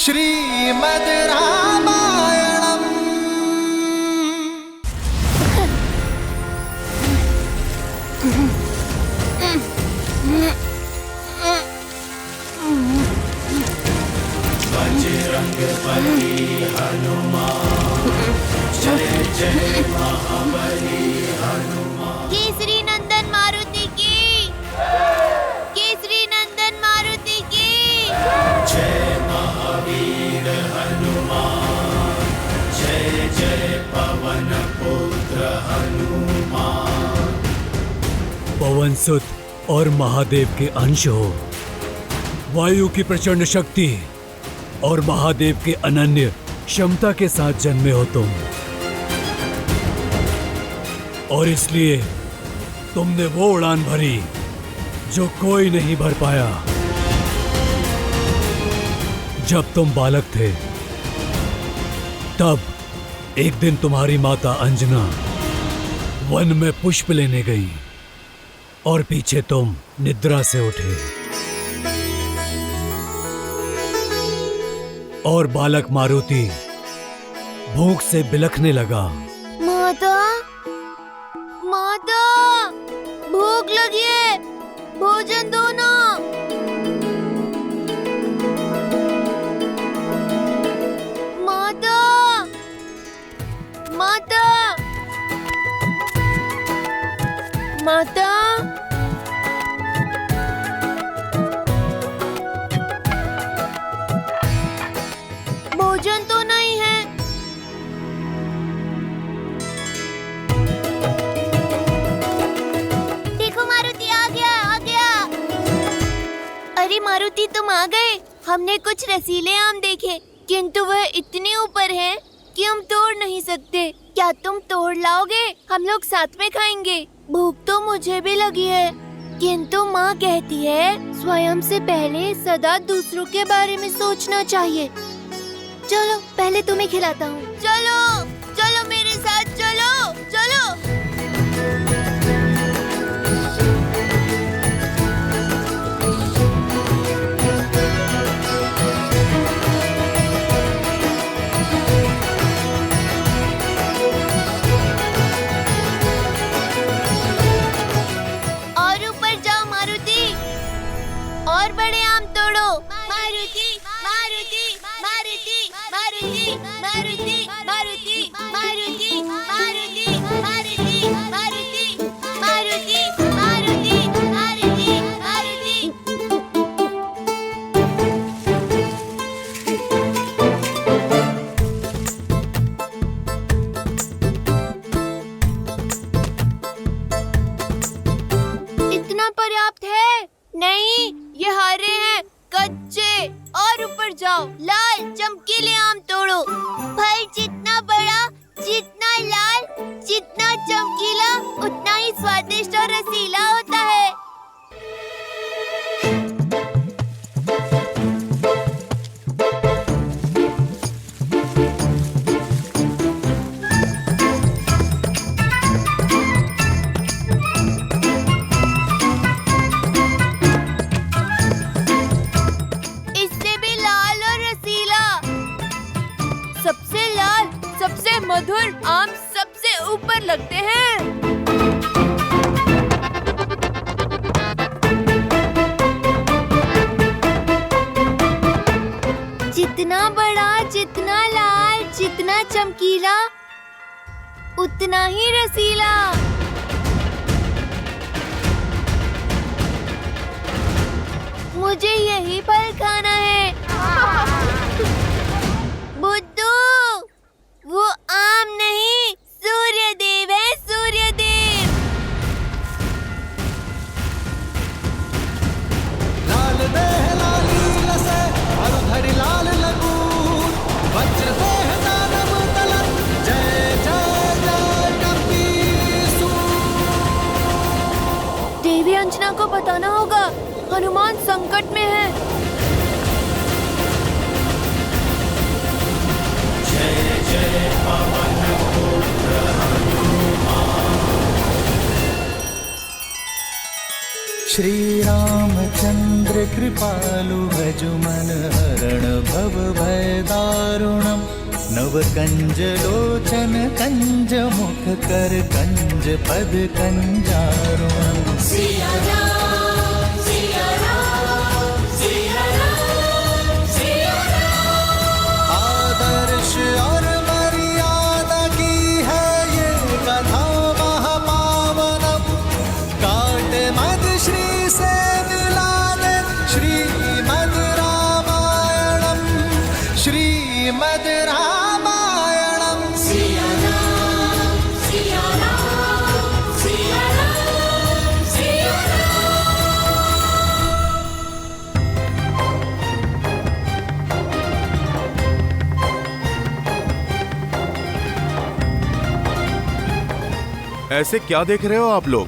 श्रीमद् रामायणम्। बजरंगबली हनुमान जय जय महाबली हनुमान। केसरी नंदन मारुति की, केसरी नंदन मारुति की जय महावीर हनुमान जय जय पवन पुत्र हनुमान। पवन सुत और महादेव के अंश हो, वायु की प्रचंड शक्ति और महादेव के अनन्य क्षमता के साथ जन्मे हो तुम, और इसलिए तुमने वो उड़ान भरी जो कोई नहीं भर पाया। जब तुम बालक थे तब एक दिन तुम्हारी माता अंजना वन में पुष्प लेने गई और पीछे तुम निद्रा से उठे और बालक मारुति भूख से बिलखने लगा। माता, माता, भूख लगी है, भोजन दो ना। माता, माता, माता, भोजन तो नहीं है। देखो मारुति आ गया, आ गया। अरे मारुति तुम आ गए। हमने कुछ रसीले आम देखे, किंतु वह इतने ऊपर हैं कि हम तोड़ नहीं सकते। क्या तुम तोड़ लाओगे? हम लोग साथ में खाएंगे। भूख तो मुझे भी लगी है, किंतु माँ कहती है स्वयं से पहले सदा दूसरों के बारे में सोचना चाहिए। चलो पहले तुम्हें खिलाता हूँ। चलो चलो मेरे साथ चलो चलो। और ऊपर जाओ मारुति, और बड़े आम तोड़ो। मारुति मारुति मारुति मारुति मारुति मारुति मारुति मारुति मारुति मारुति मारुति मारुति मारुति मारुति। इतना पर्याप्त है? नहीं, ये हरे हैं, कच्चे। और ऊपर जाओ, लाल चमकीले आम तोड़ो। फल जितना बड़ा, जितना लाल, जितना चमकीला, उतना ही स्वादिष्ट और रसीला होता है। इससे भी लाल और रसीला। सबसे लाल, सबसे मधुर आम सबसे ऊपर लगते हैं। जितना बड़ा, जितना लाल, जितना चमकीला, उतना ही रसीला। मुझे यही फल खाना है। बुद्धू, वो आम नहीं, सूर्यदेव है, सूर्यदेव। लाल देह लालील से मरुधरि लाल लगून, वज्र देह दानव तलन, जय जय जय कपीसूर। देवी अंजना को बताना होगा, हनुमान संकट में है। श्री रामचंद्र कृपालु भजु मन हरण भव भय दारुणम नव कंज लोचन कंज मुख कर कंज पद कंजारुणम सिया राम सिया राम सिया राम सिया राम। आदर्श और मर्यादा की है ये कथा महापावनम काट मद श्री से मिला दे श्रीमद् रामायणम श्रीमद् रामायणम सिया राम सिया राम सिया राम सिया राम। ऐसे क्या देख रहे हो आप लोग?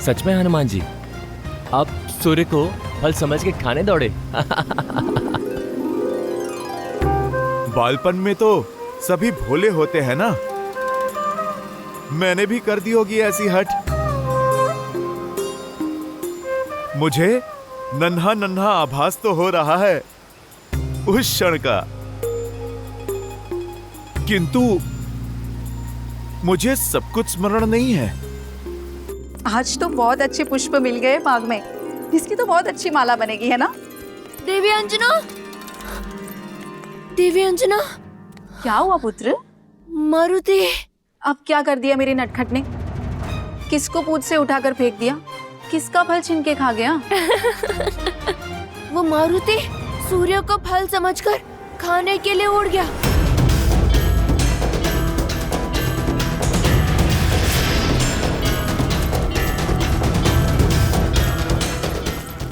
सच में हनुमान जी, आप सूर्य को फल समझ के खाने दौड़े। बालपन में तो सभी भोले होते हैं ना, मैंने भी कर दी होगी ऐसी हट। मुझे नन्हा नन्हा आभास तो हो रहा है उस क्षण का, किंतु मुझे सब कुछ स्मरण नहीं है। आज तो बहुत अच्छे पुष्प मिल गए बाग में, इसकी तो बहुत अच्छी माला बनेगी, है ना? देवी अंजना, देवी अंजना, क्या हुआ पुत्र? मारुति। अब क्या कर दिया मेरे नटखट ने? किसको पूछ से उठाकर फेंक दिया? किसका फल छीन के खा गया? वो मारुति सूर्य को फल समझकर खाने के लिए उड़ गया।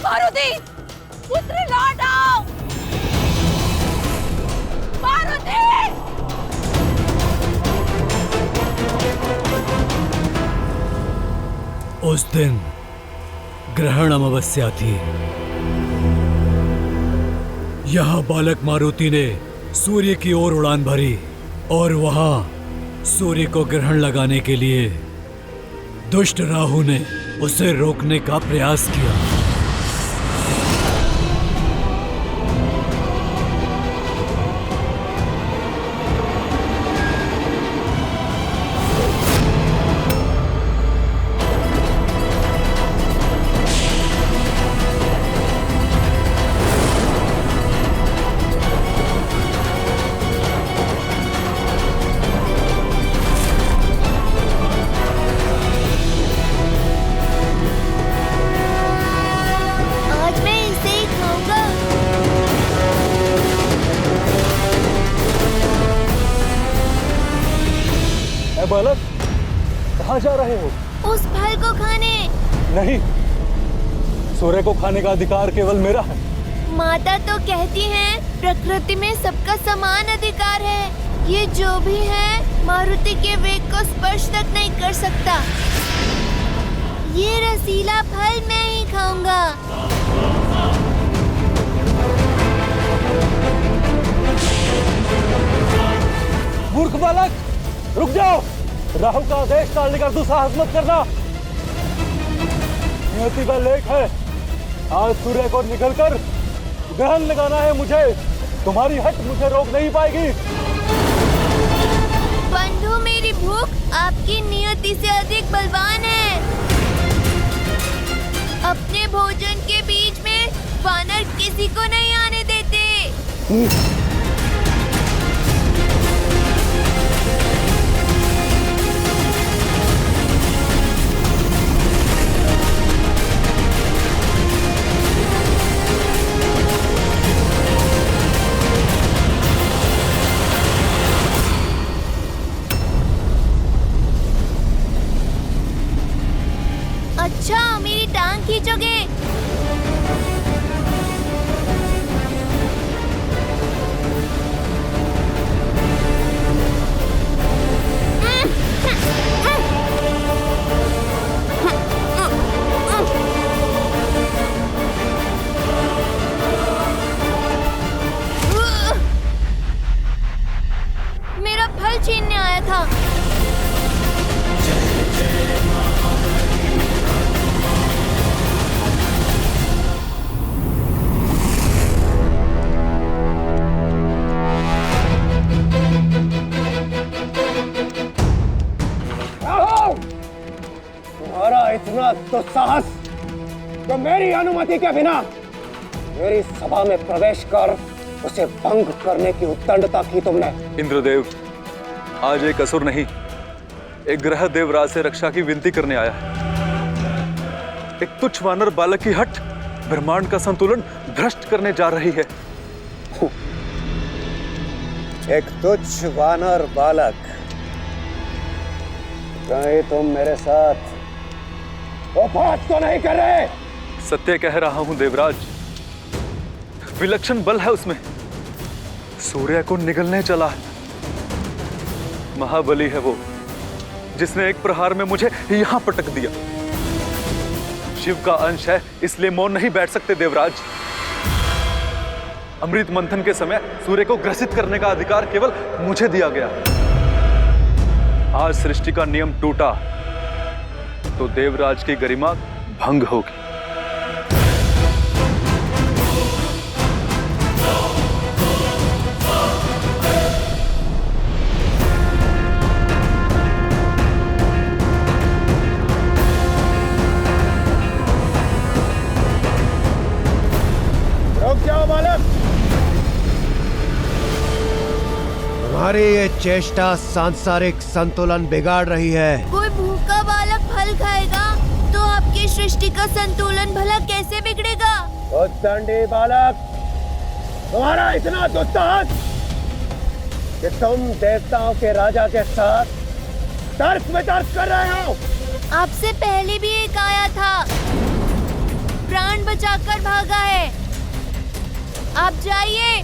मारुति, पुत्र लौट आओ! मारुति! उस दिन ग्रहण अमावस्या थी। यहाँ बालक मारुति ने सूर्य की ओर उड़ान भरी और वहां सूर्य को ग्रहण लगाने के लिए दुष्ट राहु ने उसे रोकने का प्रयास किया। बालक, कहाँ जा रहे हो? उस फल को खाने। नहीं, सूर्य को खाने का अधिकार केवल मेरा है। माता तो कहती हैं प्रकृति में सबका समान अधिकार है। ये जो भी है मारुति के वेग को स्पर्श तक नहीं कर सकता। ये रसीला फल मैं ही खाऊंगा। मूर्ख बालक, रुक जाओ। राहु का आदेश टालने का दुस्साहस मत करना। नियति का लेख है, आज सूर्य को निकलकर ग्रहण लगाना है मुझे। तुम्हारी हट मुझे रोक नहीं पाएगी। बंधु, मेरी भूख आपकी नियति से अधिक बलवान है। अपने भोजन के बीच में वानर किसी को नहीं आने देते। अच्छा, मेरी टांग खींचोगे? दुस्साहस तो मेरी अनुमति के बिना मेरी सभा में प्रवेश कर उसे भंग करने की उद्दंडता की तुमने। इंद्रदेव, आज एक असुर नहीं, एक ग्रह देवराज से रक्षा की विनती करने आया है। एक तुच्छ वानर बालक की हट ब्रह्मांड का संतुलन भ्रष्ट करने जा रही है। एक तुच्छ वानर बालक, कहीं तुम मेरे साथ वो बात तो नहीं कर रहे? सत्य कह रहा हूं देवराज, विलक्षण बल है उसमें, सूर्य को निगलने चला है। महाबली है वो, जिसने एक प्रहार में मुझे यहां पटक दिया। शिव का अंश है, इसलिए मौन नहीं बैठ सकते देवराज। अमृत मंथन के समय सूर्य को ग्रसित करने का अधिकार केवल मुझे दिया गया। आज सृष्टि का नियम टूटा तो देवराज की गरिमा भंग होगी। तुम्हारी ये चेष्टा सांसारिक संतुलन बिगाड़ रही है। कोई भूखा बालक फल खाएगा तो आपकी सृष्टि का संतुलन भला कैसे बिगड़ेगा? उद्दंडी बालक, तुम्हारा इतना दुस्साहस कि तुम देवताओं के राजा के साथ तर्क में तर्क कर रहे हो। आपसे पहले भी एक आया था, प्राण बचाकर भागा है। आप जाइए,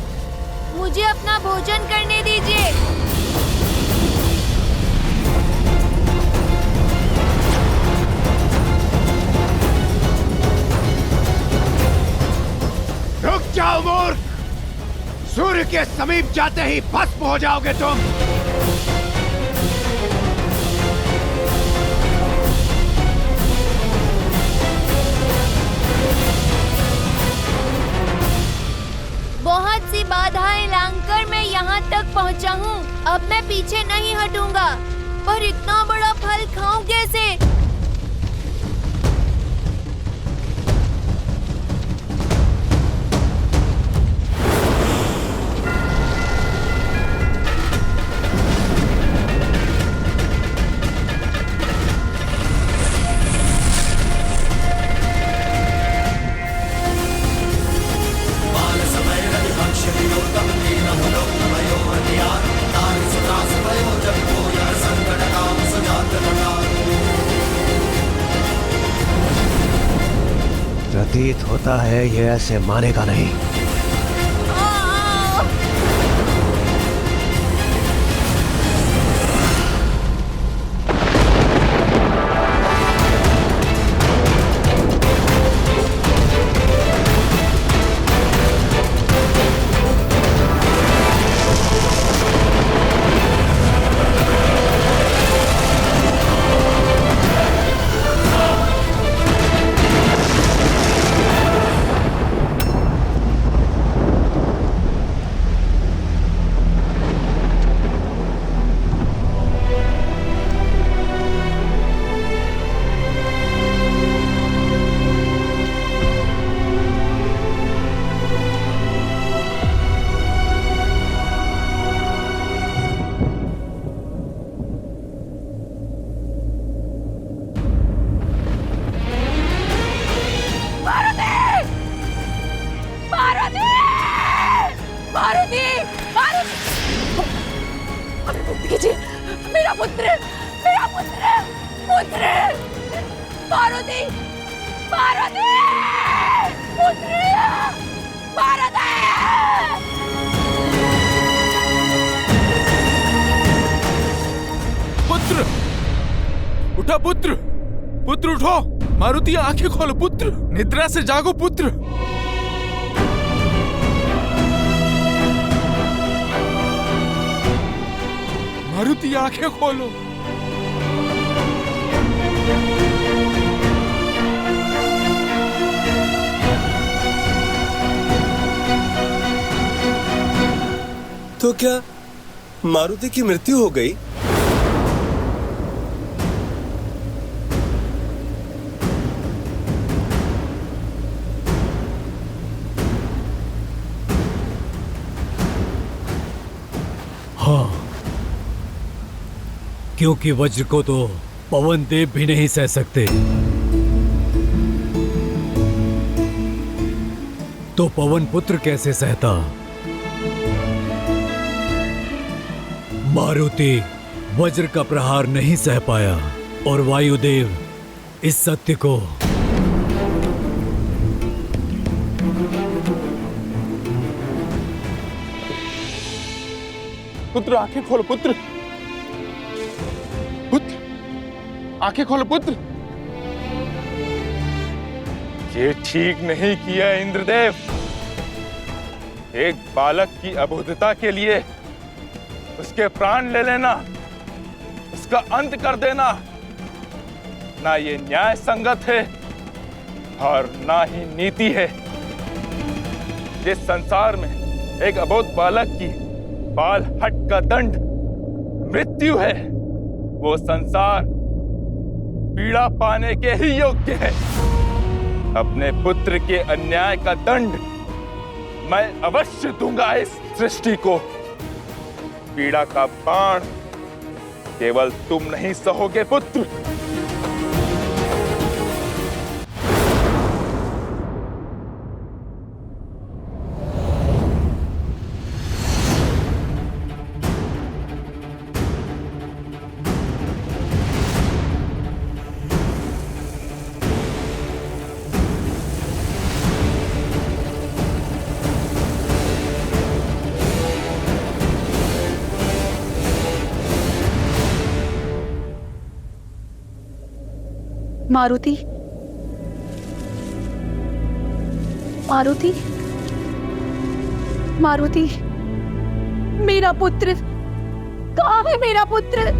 मुझे अपना भोजन करने दीजिए। रुक जाओ मूर्ख, सूर्य के समीप जाते ही भस्म हो जाओगे तुम। बहुत सी बाधाएं लांघकर मैं यहाँ तक पहुँचा हूँ। अब मैं पीछे नहीं हटूंगा, पर इतना बड़ा फल खाऊं कैसे? प्रतीत होता है ये ऐसे मानेगा नहीं। मेरा पुत्र, मेरा पुत्र, पुत्र, पार्वती, पार्वती, पुत्र, पार्वती। पुत्र उठा, पुत्र, पुत्र उठो। मारुति आंखें खोलो पुत्र, निद्रा से जागो पुत्र। मारुति आंखें खोलो। तो क्या मारुति की मृत्यु हो गई? हाँ, क्योंकि वज्र को तो पवन देव भी नहीं सह सकते, तो पवन पुत्र कैसे सहता? मारुति वज्र का प्रहार नहीं सह पाया और वायुदेव इस सत्य को पुत्र आंखें खोलो पुत्र, पुत्र आंखें खोलो पुत्र। ये ठीक नहीं किया इंद्रदेव। एक बालक की अबोधता के लिए उसके प्राण ले लेना, उसका अंत कर देना, ना ये न्याय संगत है और ना ही नीति है। जिस संसार में एक अबोध बालक की बाल हट का दंड मृत्यु है, वो संसार पीड़ा पाने के ही योग्य है। अपने पुत्र के अन्याय का दंड मैं अवश्य दूंगा इस सृष्टि को। पीड़ा का बाण केवल तुम नहीं सहोगे पुत्र। मारुति, मारुति, मारुति, मेरा पुत्र कहाँ है? मेरा पुत्र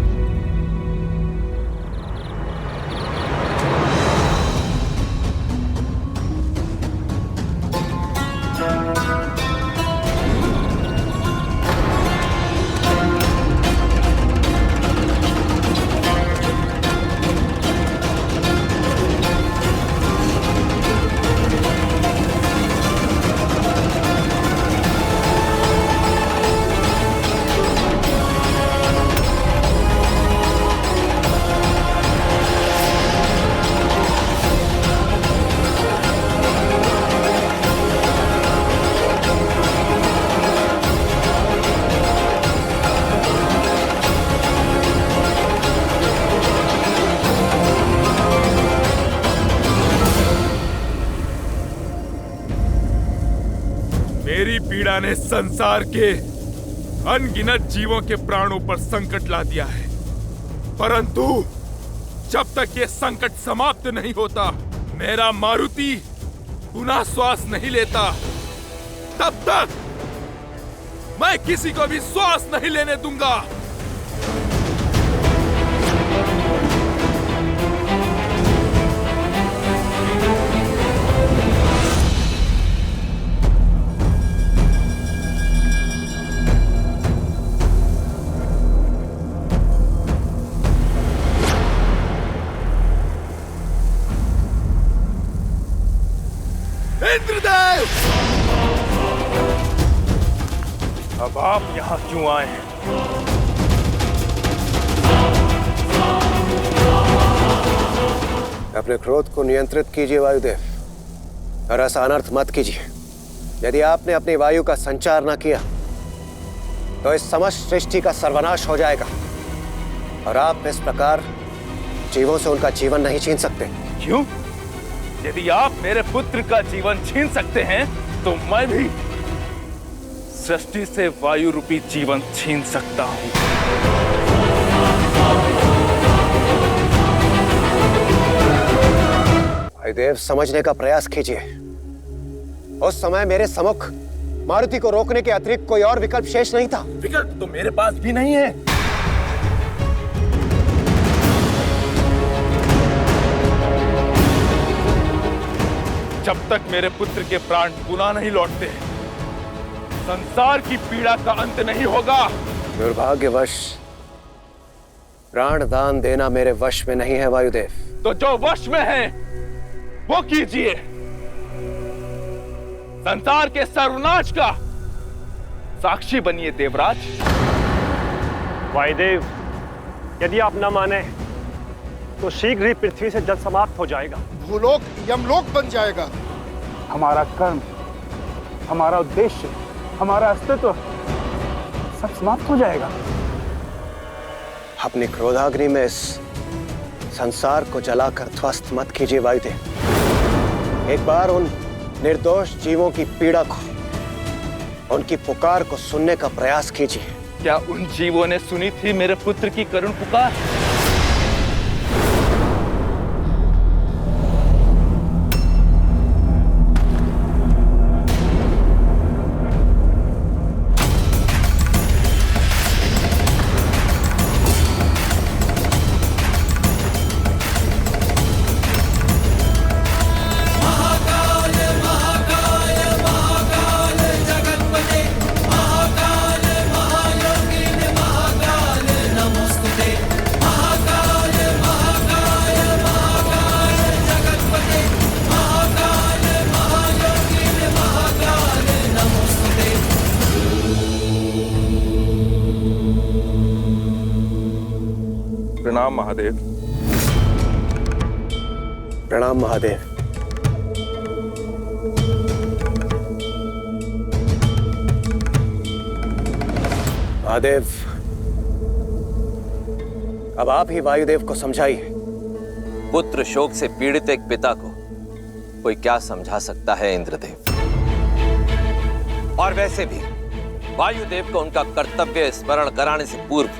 मेरी पीड़ा ने संसार के अनगिनत जीवों के प्राणों पर संकट ला दिया है, परंतु जब तक ये संकट समाप्त नहीं होता, मेरा मारुति पुनः श्वास नहीं लेता, तब तक मैं किसी को भी श्वास नहीं लेने दूंगा। इंद्रदेव, अब आप यहां क्यों आए हैं? अपने क्रोध को नियंत्रित कीजिए वायुदेव, और ऐसा अनर्थ मत कीजिए। यदि आपने अपनी वायु का संचार न किया तो इस समस्त सृष्टि का सर्वनाश हो जाएगा, और आप इस प्रकार जीवों से उनका जीवन नहीं छीन सकते। क्यों? यदि आप मेरे पुत्र का जीवन छीन सकते हैं, तो मैं भी सृष्टि से वायु रूपी जीवन छीन सकता हूं। वायुदेव, समझने का प्रयास कीजिए। उस समय मेरे सम्मुख मारुति को रोकने के अतिरिक्त कोई और विकल्प शेष नहीं था। विकल्प तो मेरे पास भी नहीं है। जब तक मेरे पुत्र के प्राण पुनः नहीं लौटते, संसार की पीड़ा का अंत नहीं होगा। दुर्भाग्यवश प्राण दान देना मेरे वश में नहीं है वायुदेव। तो जो वश में है वो कीजिए। संसार के सर्वनाश का साक्षी बनिए देवराज। वायुदेव, यदि आप न माने तो शीघ्र ही पृथ्वी से जल समाप्त हो जाएगा। भूलोक यमलोक बन जाएगा। हमारा कर्म, हमारा उद्देश्य, हमारा अस्तित्व सब समाप्त हो जाएगा। अपनी क्रोधाग्नि में इस संसार को जलाकर ध्वस्त मत कीजिए वायुदेव। एक बार उन निर्दोष जीवों की पीड़ा को, उनकी पुकार को सुनने का प्रयास कीजिए। क्या उन जीवों ने सुनी थी मेरे पुत्र की करुण पुकार? प्रणाम महादेव। प्रणाम महादेव। महादेव, अब आप ही वायुदेव को समझाइए। पुत्र शोक से पीड़ित एक पिता को कोई क्या समझा सकता है इंद्रदेव? और वैसे भी वायुदेव को उनका कर्तव्य स्मरण कराने से पूर्व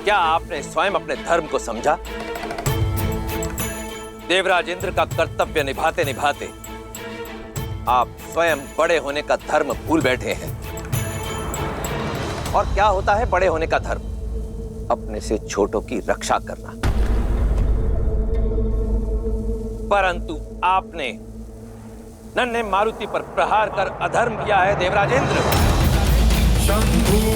क्या आपने स्वयं अपने धर्म को समझा? देवराज इंद्र का कर्तव्य निभाते निभाते आप स्वयं बड़े होने का धर्म भूल बैठे हैं। और क्या होता है बड़े होने का धर्म? अपने से छोटों की रक्षा करना। परंतु आपने नन्हे मारुति पर प्रहार कर अधर्म किया है देवराज इंद्र। शंभू